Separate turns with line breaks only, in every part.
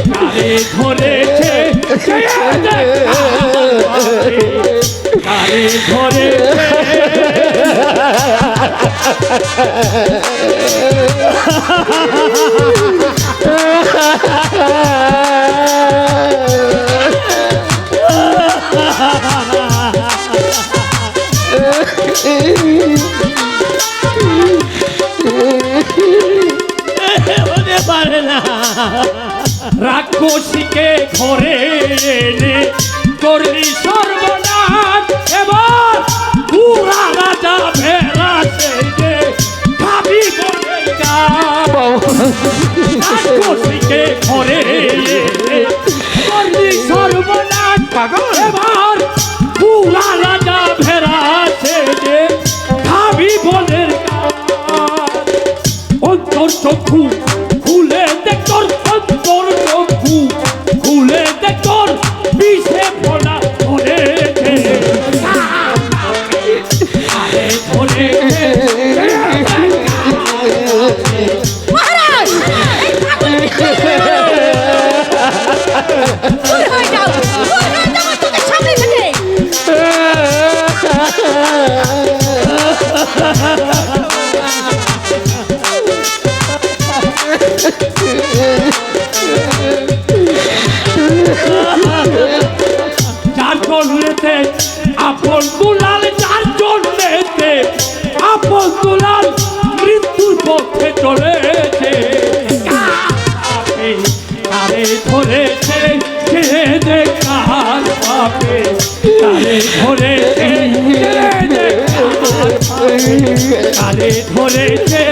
কারে ধরেছে কারে ধরে পারে না রাক্ষসীকে ঘরে এনে করলি সর্বনাশ এবার পুরা রাজা ভেড়া সেজে ভাবি বলে রাক্ষসীকে ঘরে এনে করলি সর্বনাশ এবার পুরা রাজা ভেড়া সেজে ভাবি বলে অন্তর চক্ষু খুলে দেখ তোর অন্তর চক্ষু খুলে দেখ তোর বিষে ফোলা ধরেছে আরে ধরেছে
মহারাজ এই পাগলকে দূর হয়ে যাও তোদের সামনে থেকে
যার জন্যতে আপন দুলাল যার জন্যতে আপন দুলাল মৃত্যুর পথে চলেছে আরে ধরেছে কে দেখার পাপে তারে ধরেছে তারে ধরেছে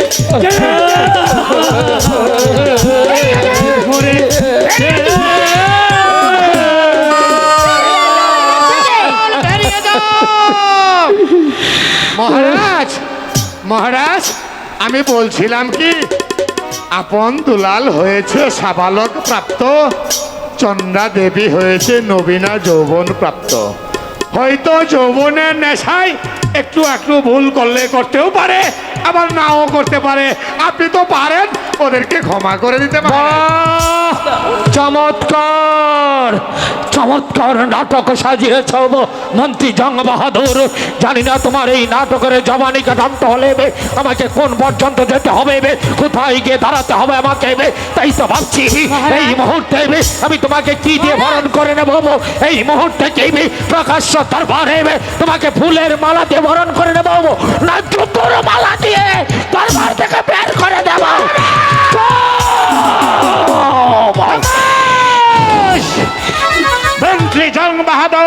মহারাজ মহারাজ আমি বলছিলাম কি আপন দুলাল হয়েছে সাবালক প্রাপ্ত চন্দ্রা দেবী হয়েছে নবীনা যৌবন প্রাপ্ত হয়তো যৌবনের নেশায় একটু একটু ভুল করলে করতেও পারে আবার নাও করতে পারে আপনি তো পারেন ওদেরকে ক্ষমা করে দিতে পারেন
চমৎকার চমৎকার নাটক সাজিয়েছ মন্ত্রী জং বাহাদুর জানি না তোমার এই নাটকের জবানিকে টানতে হলে আমাকে কোন পর্যন্ত যেতে হবে কোথায় গিয়ে দাঁড়াতে হবে আমাকে তাই তো ভাবছি এই মুহূর্তে আমি তোমাকে কি দিয়ে বরণ করে নেব এই মুহূর্তে কি প্রকাশ্য দরবারে তোমাকে ফুলের মালা দিয়ে বরণ করে নেব না জুতোর মালা দিয়ে দরবার থেকে বের করে দেব
মন্ত্রী জং বাহাদুর